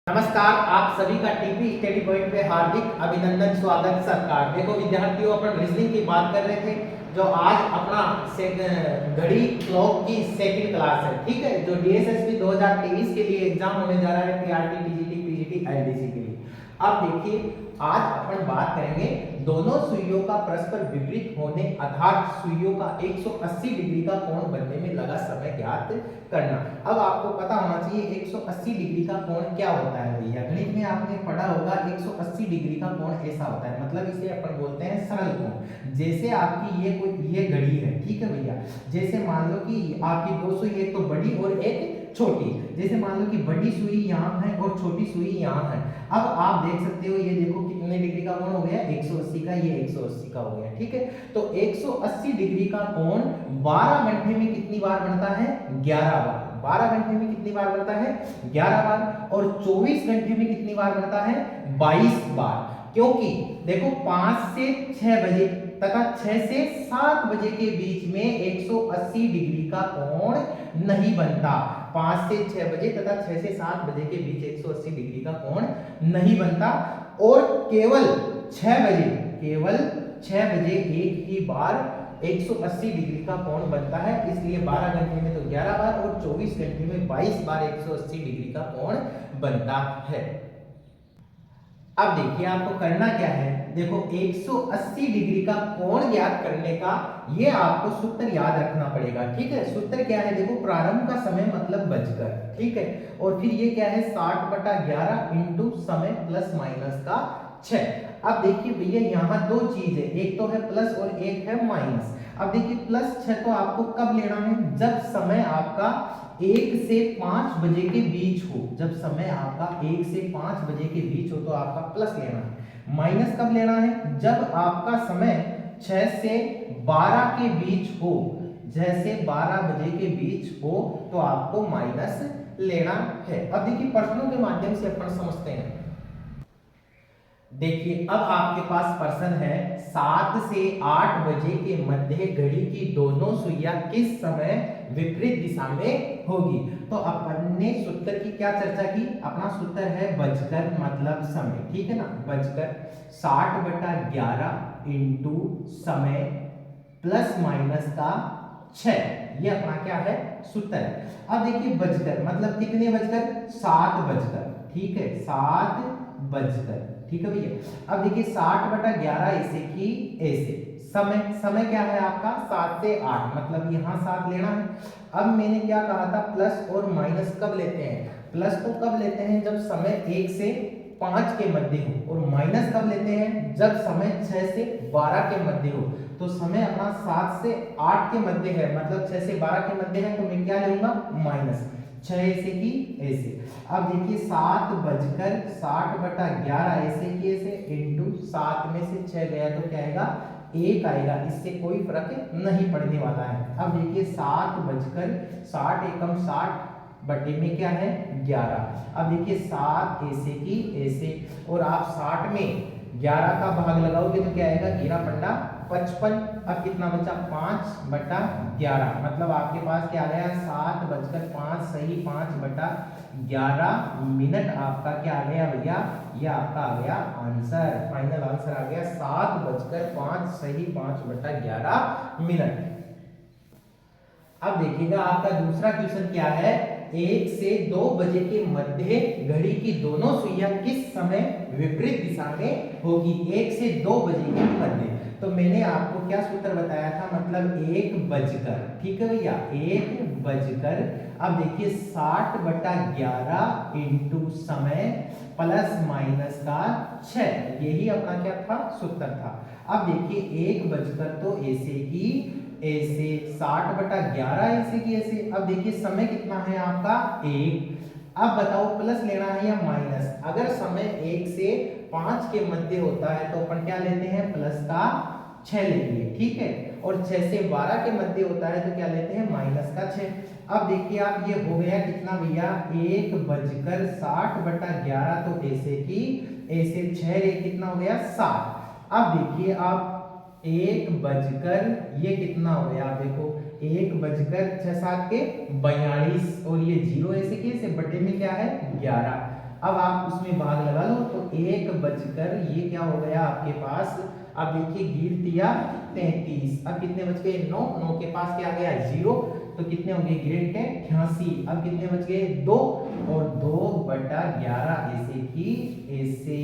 नमस्कार, आप सभी का टीपी स्टडी पॉइंट पे हार्दिक अभिनंदन, स्वागत, सत्कार। देखो विद्यार्थियों, अपन रीजनिंग की बात कर रहे थे, जो आज अपना घड़ी क्लॉक की सेकंड क्लास है। ठीक है, जो डीएसएसपी 2023 के लिए एग्जाम होने जा रहा है, पीआरटी, टीजीटी, पीजीटी, एलडीसी के लिए। अब देखिए, आज अपन बात करेंगे दोनों सुइयों का परस्पर विपरीत होने अर्थात सुइयों का 180 डिग्री का कोण बनने में लगा समय ज्ञात करना। अब आपको पता होना चाहिए 180 डिग्री का कोण क्या होता है भैया। गणित में आपने पढ़ा होगा 180 डिग्री का कोण ऐसा होता है, मतलब इसे अपन बोलते हैं सरल कोण। जैसे आपकी ये घड़ी है, ठीक है भैया। जैसे मान लो कि आपकी दो सुई, एक तो बड़ी और एक छोटी। जैसे मान लो कि बड़ी सुई यहाँ है और छोटी सुई यहाँ है। अब आप देख सकते हो, ये देखो कितने डिग्री का कोण हो गया, 180 का, ये 180 का हो गया। ठीक है, तो 180 डिग्री का कोण 12 घंटे में कितनी बार बनता है? 11 बार। 12 घंटे में कितनी बार बनता है? 11 बार। और 24 घंटे में कितनी बार बनता है? 22 बार। क्योंकि देखो 5 से 6 बजे तथा 6 से 7 बजे के बीच में 180 डिग्री का कोण नहीं बनता। 5 से 6 बजे तथा 6 से 7 बजे के बीच 180 डिग्री का कोण नहीं बनता। और केवल 6 बजे एक ही बार 180 डिग्री का कोण बनता है। इसलिए 12 घंटे में तो 11 बार और 24 घंटे में 22 बार 180 डिग्री का कोण बनता है। अब देखिए, आपको करना क्या है। देखो 180 डिग्री का कोण ज्ञात करने का ये आपको सूत्र याद रखना पड़ेगा। ठीक है, सूत्र क्या है? देखो, प्रारंभ का समय मतलब बजकर, ठीक है। और फिर ये क्या है? 60/11 इंटू समय प्लस माइनस का 6। अब देखिए भैया, यहाँ दो चीज है, एक तो है प्लस और एक है माइनस। अब देखिए +6 तो आपको कब लेना है? जब समय आपका 1 से 5 बजे के बीच हो। जब समय आपका 1 से 5 बजे के बीच हो तो आपका प्लस लेना है। माइनस कब लेना है? जब आपका समय 6 से 12 के बीच हो। जैसे 12 बजे के बीच हो तो आपको माइनस लेना है। अब देखिए, प्रश्नों के माध्यम से अपन समझते हैं। देखिए, अब आपके पास प्रश्न है, 7 से 8 बजे के मध्य घड़ी की दोनों सुइयां किस समय विपरीत दिशा में होगी? तो अपन ने सूत्र की क्या चर्चा की? अपना सूत्र है बजकर मतलब समय, ठीक है ना। बजकर 60/11 इंटू समय प्लस माइनस का 6, ये अपना क्या है? सूत्र है। अब देखिए, बजकर मतलब कितने बजकर? 7 बजकर, ठीक है, 7 बजकर, ठीक है भैया। अब देखिए 60/11 ऐसे की ऐसे। समय क्या है आपका? 7 से 8, मतलब यहाँ 7 लेना है। अब मैंने क्या कहा था? प्लस और माइनस कब लेते हैं? प्लस तो कब लेते हैं? जब समय 1 से 5 के मध्य हो। और माइनस कब लेते हैं? जब समय 6 से 12 के मध्य हो। तो समय अपना 7 से 8 के मध्य है, मतलब 6 से 12 के मध्य है, तो मैं क्या लूंगा? माइनस 6 ऐसे की ऐसे। अब देखिए 7 बजकर 60/11 ऐसे की ऐसे इंटू 7 में से 6 गया तो क्या आएगा? 1 आएगा। इससे कोई फर्क नहीं पड़ने वाला है। अब देखिए 7 बजकर 60 एकम 60 बटे में क्या है? 11। अब देखिए 7 ऐसे की ऐसे, और आप 60 में 11 का भाग लगाओगे तो क्या आएगा? 11 पंडा 55। अब कितना बचा? 5/11, मतलब आपके पास क्या आ गया? 7 बजकर 5 सही 5/11 मिनट आपका क्या आ गया भैया? ये आपका आ गया आंसर, फाइनल आंसर आ गया 7 बजकर 5 सही 5/11 मिनट। अब देखिएगा, आपका दूसरा क्वेश्चन क्या है? 1 से 2 बजे के मध्य घड़ी की दोनों सुइयां किस समय विपरीत दिशा में होगी? 1 से 2 बजे के मध्य। तो मैंने आपको क्या सूत्र बताया था? मतलब 1 बजकर, ठीक है भैया, 1 बजकर। अब देखिए 60/11 इंटू समय प्लस माइनस का 6, यही अपना क्या था? सूत्र था। अब देखिए 1 बजकर तो ऐसे की ऐसे, 60/11 ऐसे की ऐसे। अब देखिए समय कितना है आपका? 1। अब बताओ प्लस लेना है या माइनस? अगर समय 1 से 5 के मध्य होता है तो अपन क्या लेते हैं? प्लस का 6 लेंगे, ठीक है। और 6 से 12 के मध्य होता है तो क्या लेते हैं? माइनस का 6। अब देखिए आप, ये हो गया कितना भैया? 1 बजकर 60/11 तो ऐसे की ऐसे, 6 कितना हो गया? 7। अब देखिए आप 1 बजकर ये कितना हो गया? आप देखो 1 बजकर 6 7 के 42, और ये 0 ऐसे कैसे बटे में क्या है? 11। अब आप उसमें भाग लगा लो तो 1 ये क्या हो गया आपके पास, अब देखिए गिर दिया 33, अब कितने बच गए 9, 9 के पास क्या आ गया 0, तो कितने हो गए गिरेट 88, अब कितने बच गए 2 और 2/11 ऐसे की ऐसे,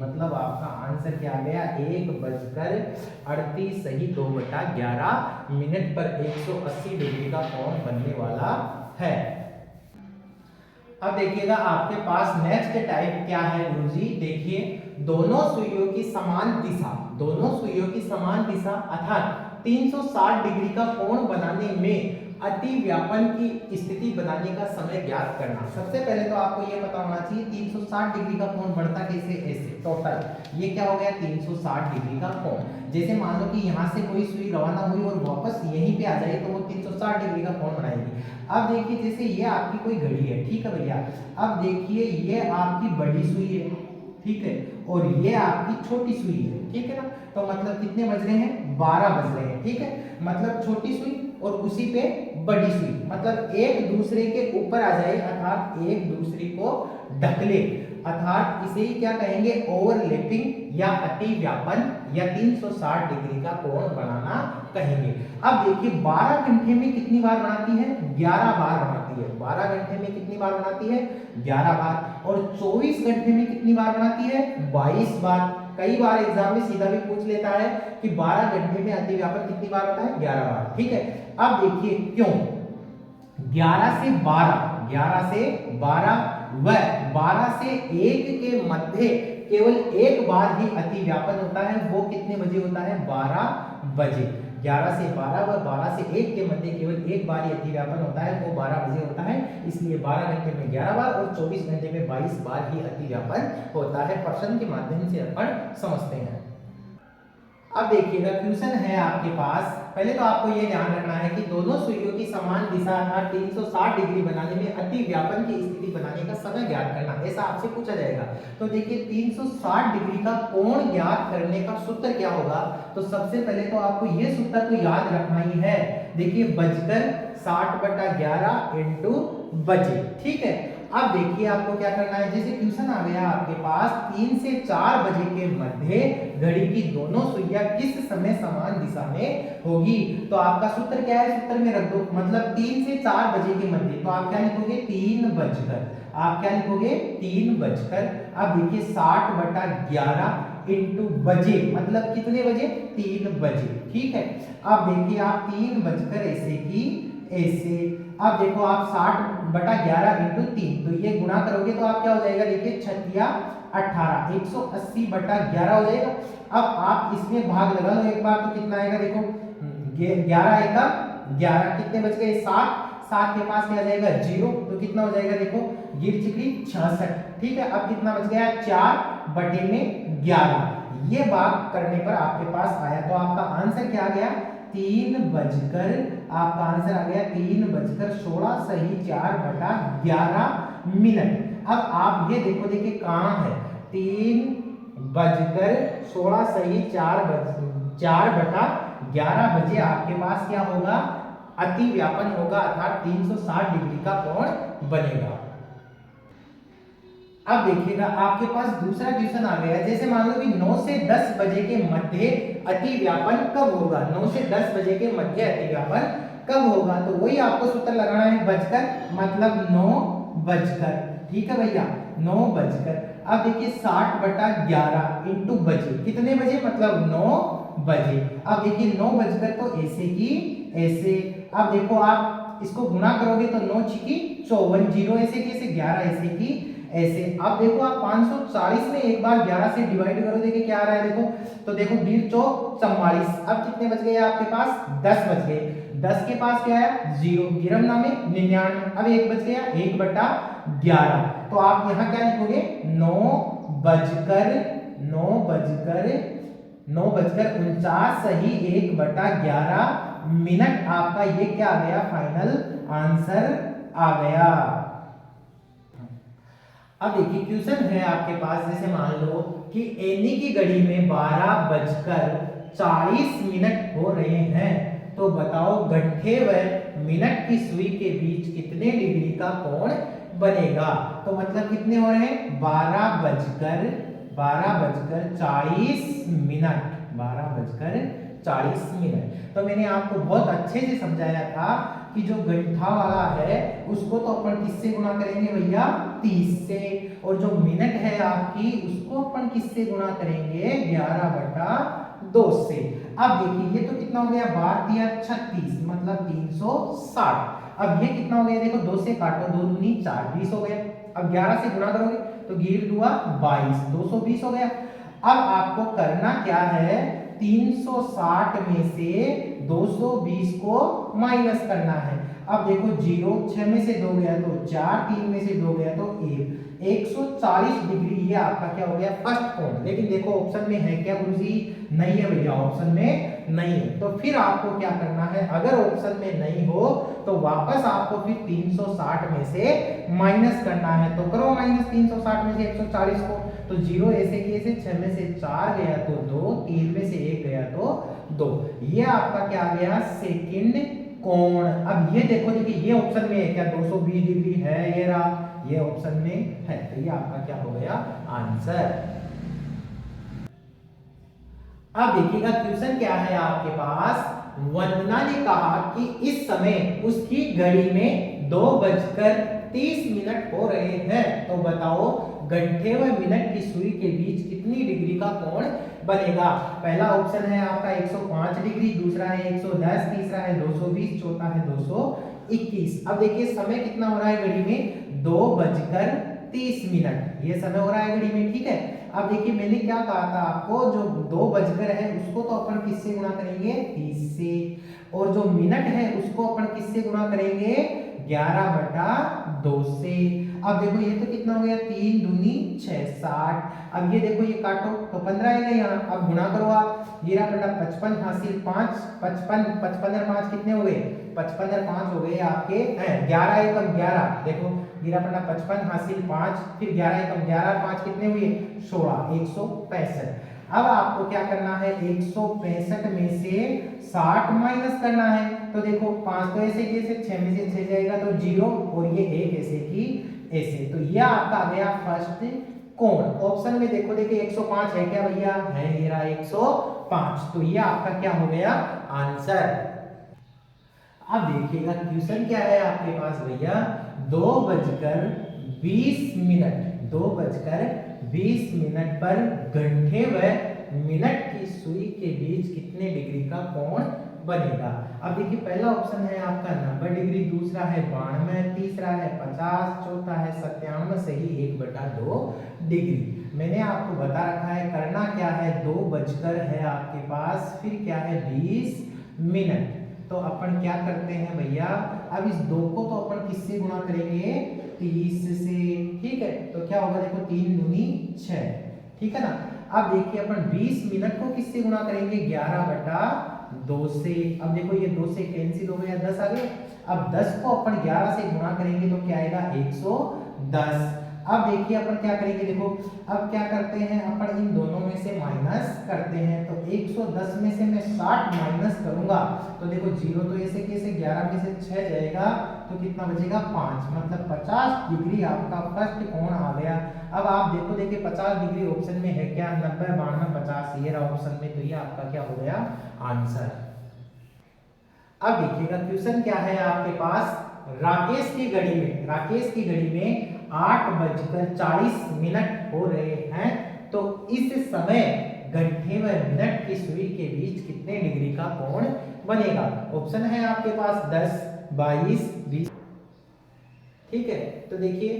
मतलब आपका आंसर क्या आ गया 1:38 सही 2/11 मिनट पर 180 डिग्री का कोण बनने वाला है। अब देखिएगा आपके पास नेक्स्ट टाइप क्या है गुरुजी, देखिए दोनों सुइयों की समान दिशा, दोनों सुइयों की समान दिशा अर्थात 360 डिग्री का कोण बनाने में अति व्यापन की स्थिति बनाने का समय ज्ञात करना। सबसे पहले तो आपको यह पता होना चाहिए 360 डिग्री का कोण बढ़ता कैसे, ऐसे टोटल ये क्या हो गया 360 डिग्री का कोण। जैसे मान लो कि यहाँ से कोई सुई रवाना हुई और वापस यहीं पे आ जाए तो वो 360 डिग्री का कोण बनाएगी। अब देखिए जैसे ये आपकी कोई घड़ी है, ठीक है भैया, अब देखिए ये आपकी बड़ी सुई है, ठीक है, और ये आपकी छोटी सुई है, ठीक है ना, तो मतलब कितने बज रहे हैं 12 बज रहे हैं, ठीक है, मतलब छोटी सुई और उसी पे बड़ी सुई, मतलब एक दूसरे के ऊपर आ जाए अर्थात एक दूसरे को ढक ले, अर्थात इसे ही क्या कहेंगे ओवरलैपिंग या अति व्यापन या 360 डिग्री का कोण बनाना कहेंगे। अब देखिए 12 घंटे में कितनी बार बनाती है 11 बार बनाती है, 12 घंटे में कितनी बार बनाती है 11 बार, और 24 घंटे में कितनी बार बनाती है 22 बार। कई बार एग्जाम में सीधा भी पूछ लेता है कि 12 घंटे में अति व्यापन कितनी बार होता है 11 बार, ठीक है। अब देखिए क्यों 11 से 12, 11 से 12 व 12 से 1 के मध्य केवल एक बार ही अति व्यापन होता है, वो कितने बजे होता है 12 बजे। 11 से 12 व 12 से 1 के मध्य केवल एक बार ही अति व्यापन होता है, वो 12 बजे होता है, इसलिए 12 घंटे में 11 बार और 24 घंटे में 22 बार ही अति व्यापन होता है। प्रश्न के माध्यम से अपन समझते हैं। अब देखिएगा क्वेश्चन है आपके पास, पहले तो आपको ये ध्यान रखना है कि दोनों सुइयों की समान दिशा अर्थात 360 डिग्री बनाने में अति व्यापन की स्थिति बनाने का समय ज्ञात करना, ऐसा आपसे पूछा जाएगा। तो देखिए 360 डिग्री का कोण ज्ञात करने का सूत्र क्या होगा, तो सबसे पहले तो आपको ये सूत्र तो याद रखना ही है, देखिए बजकर 60/11 इंटू बजे, ठीक है। अब देखिए आपको क्या करना है, जैसे क्वेश्चन आ गया आपके पास 3 से 4 बजे के मध्य घड़ी की दोनों सुइयां किस समय समान दिशा में होगी, तो आपका सूत्र क्या है, सूत्र में रख दो, मतलब 3 से 4 बजे के मध्य, तो आप क्या लिखोगे 3 बजकर, आप क्या लिखोगे 3 बजकर। अब देखिए 60/11 इंटू बजे, मतलब कितने बजे 3 बजे, ठीक है। अब देखिए आप 3 बजकर ऐसे की ऐसे, अब देखो आप 60/11 इंटू 3, तो ये गुणा करोगे तो आप क्या हो जाएगा, देखिए 6 18 180/11 हो जाएगा। अब आप इसमें भाग लगा लो एक बार, तो कितना आएगा देखो 11 एका 11, कितने बच गए 7, 7 के पास क्या आ जाएगा 0, तो कितना हो जाएगा देखो गिर चिकड़ी 66, ठीक है। अब कितना बच गया 4/11, ये भाग करने पर आपके पास आया, तो आपका आंसर क्या आ गया 3 बजकर, आपका आंसर आ गया 3:16 सही 4/11 मिनट। अब आप ये देखो, देखिए कहां है 3:16 सही 4/11 बजे आपके पास क्या होगा अति व्यापन होगा, अर्थात 360 डिग्री का कोण बनेगा। अब देखिएगा आपके पास दूसरा क्वेश्चन आ गया, जैसे मान लो कि 9 से 10 बजे के मध्य अति व्यापन कब होगा, 9 से 10 बजे के मध्य अति व्यापन कब होगा, तो वही आपको सूत्र लगाना है बजकर, मतलब 9 बजकर, ठीक है भैया 9 बजकर। अब देखिए 60/11 इंटू बजे, कितने बजे, मतलब 9 बजे। अब देखिए 9 बजकर तो ऐसे की ऐसे, अब देखो आप इसको गुणा करोगे तो 9 छिकी 54, 0 ऐसे की ऐसे, 11 ऐसे की ऐसे। अब देखो आप 540 में एक बार 11 से डिवाइड करो, देखिए क्या आ रहा है देखो, तो देखो 20 चौक 44, अब कितने बच गए आपके पास 10 बच गए, 10 के पास क्या है 0, गिरम नामे 99, अब 1 बच गया 1/11, तो आप यहाँ क्या लिखोगे 9:49 सही 1/11 मिनट, आपका ये क्या आ गया फाइनल आंसर आ गया। अब देखिए क्वेश्चन है आपके पास, जैसे मान लो कि एनी की घड़ी में 12:40 हो रहे हैं, तो बताओ घंटे व मिनट की सुई के बीच कितने डिग्री का कोण बनेगा। तो मतलब कितने हो रहे हैं, 12 बजकर 40 मिनट। तो मैंने आपको बहुत अच्छे से समझाया था कि जो गंठा वाला है उसको तो अपन किससे गुणा करेंगे भैया, 30 से, और जो मिनट है आपकी उसको अपन किससे गुणा करेंगे, 11/2 से। अब देखिए ये तो कितना हो गया, 12×3 = 36 मतलब 360। अब ये कितना हो गया, देखो 2 से काटो, 2 दूनी 4, 20 हो गया। अब 11 से गुणा करोगे तो गिर दुआ 22, 220 हो गया। अब आपको करना क्या है, 360 में से 220 को माइनस करना है। अब देखो 0 6 में से 2 गया तो 4, 3 में से 2 गया तो 1, 140 डिग्री ये आपका क्या हो गया, फर्स्ट कोण। लेकिन देखो ऑप्शन में है क्या गुरुजी, नहीं है भैया, ऑप्शन में नहीं है। तो फिर आपको क्या करना है, अगर ऑप्शन में नहीं हो तो वापस आपको फिर 360 में से माइनस करना है। तो करो माइनस 360 में से 140 को, तो 0 ऐसे की ऐसे, 6 में से 4 गया तो 2, 3 में से 1 गया तो 2। ये आपका क्या आ गया, सेकंड कोण। अब ये देखो, देखिए ये ऑप्शन में है क्या, 220 डिग्री है, ये रहा, ये ऑप्शन में है। तो ये आपका क्या हो गया, आंसर। अब देखिएगा क्वेश्चन क्या है आपके पास, वंदना ने कहा कि इस समय उसकी घड़ी में 2:30 हो रहे हैं। तो बताओ घंटे व मिनट की सुई के बीच कितनी डिग्री का कोण बनेगा। पहला ऑप्शन है आपका 105 डिग्री, दूसरा है 110, तीसरा है 220, चौथा है 221। अब देखिए समय कितना हो रहा है घड़ी में, 2:30 ये समय हो रहा है घड़ी में, ठीक है। अब देखिए मैंने क्या कहा था आपको, जो 2 बजकर है उसको तो अपन किससे गुणा करेंगे, 30 से, और जो मिनट है उसको अपन किससे गुणा करेंगे, 11/2 से। अब देखो ये तो कितना हो गया, 3 दूनी 6, 60। अब ये देखो ये काटो तो 15 आएगा यहाँ। अब गुणा करो आप, ये रहा 55 हासिल 5, 55 55 और 5 कितने हो गए, 55 और 5 हो गए आपके 11 एकम 11। देखो गिरा पड़ा 55 हासिल 5, फिर 11 एकम 11 और 5 कितने हुए, 16, 165। अब आपको क्या करना है, 165 में से 60 माइनस करना है। तो देखो 5 तो ऐसे कैसे, 6 में से 6 जाएगा तो 0, और ये 1 ऐसे की ऐसे। तो ये आपका आ गया फर्स्ट कोण। ऑप्शन में देखो, देखिए 105 है क्या भैया, है, ये रहा 105। तो ये आपका क्या हो गया, आंसर। अब देखिएगा क्वेश्चन क्या है आपके पास भैया, 2:20 पर घंटे व मिनट की सुई के बीच कितने डिग्री का कोण बनेगा। अब देखिए पहला ऑप्शन है आपका 90 डिग्री, दूसरा है 92, तीसरा है 50, चौथा है 97 सही 1/2 डिग्री। मैंने आपको बता रखा है करना क्या है, 2 बजकर है आपके पास, फिर क्या है 20 मिनट। तो अपन क्या करते हैं भैया, अब इस 2 को तो अपन किससे गुणा करेंगे, 30 से, ठीक है। तो क्या होगा, देखो 3 दूनी 6, ठीक है ना। अब देखिए अपन 20 मिनट को किससे गुणा करेंगे, 11/2 से। अब देखो ये 2 से कैंसिल हो गया, 10 आ गए। अब 10 को अपन 11 से गुणा करेंगे तो क्या आएगा, 110। अब देखिए अपन क्या करेंगे, देखो अब क्या करते हैं अपन, इन दोनों में से माइनस करते हैं। तो 110 में से मैं 60 माइनस करूंगा तो देखो 0 तो ऐसे कैसे, 11 में से 6 जाएगा तो कितना बचेगा, 5, मतलब 50 डिग्री आपका फर्स्ट कोण आ गया। अब आप देखो, देखिए 50 डिग्री ऑप्शन में है क्या, 90, 92, 50 ये रहा ऑप्शन में। तो ये आपका क्या हो गया, आंसर। अब देखिएगा क्वेश्चन क्या है आपके पास, राकेश की घड़ी में 8:40 हो रहे हैं। तो इस समय घंटे व मिनट की सुई के बीच कितने डिग्री का कोण बनेगा। ऑप्शन है आपके पास 10, 22, 20, ठीक है। तो देखिए,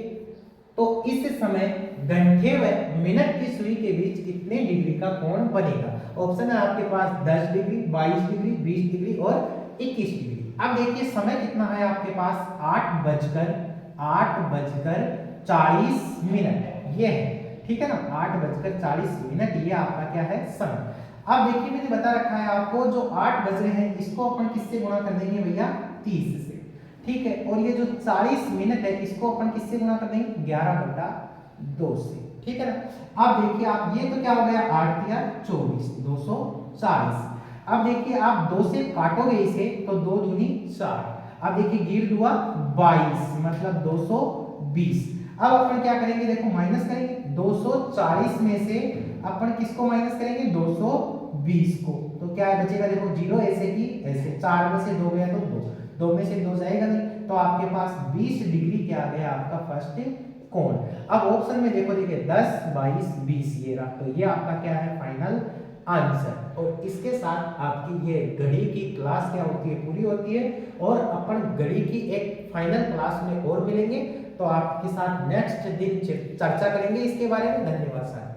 तो इस समय घंटे व मिनट की सुई के बीच कितने डिग्री का कोण बनेगा। ऑप्शन है आपके पास 10 डिग्री, 22 डिग्री, 20 डिग्री और 21 डिग्री। अब देखिए समय कितना है आपके पास, 8:40 ये है, ठीक है ना, 8:40 ये आपका क्या है, समय। अब देखिए मैंने बता रखा है आपको, जो 8 बज रहे हैं इसको अपन किससे गुणा कर देंगे भैया, 30 से, ठीक है। और ये जो 40 मिनट है इसको अपन किससे गुणा कर देंगे, 11/2 से, ठीक है ना। अब देखिए आप, ये तो क्या हो गया, 8 या 24, 240। अब देखिए आप 2 से काटोगे इसे तो 2 दूनी 4। अब देखिए गिर दुआ 22, मतलब 222। 220। अब अपन क्या करेंगे, देखो माइनस करेंगे 240 में से अपन किसको माइनस करेंगे, 220 को, तो क्या बचेगा, देखो 0 ऐसे की ऐसे, 4 में से 2 गया तो 2, 2 में से 2 जाएगा नहीं, तो आपके पास 20 डिग्री क्या आ गया आपका फर्स्ट कोण। अब ऑप्शन में देखो, देखिए 10, 22, 20 ये रहा, तो ये आपका क्या है फाइनल आंसर। और इसके साथ आपकी ये घड़ी की क्लास क्या होती है, पूरी होती है। और अपन घड़ी की एक फाइनल क्लास में और मिलेंगे, तो आपके साथ नेक्स्ट दिन चर्चा करेंगे इसके बारे में। धन्यवाद सर।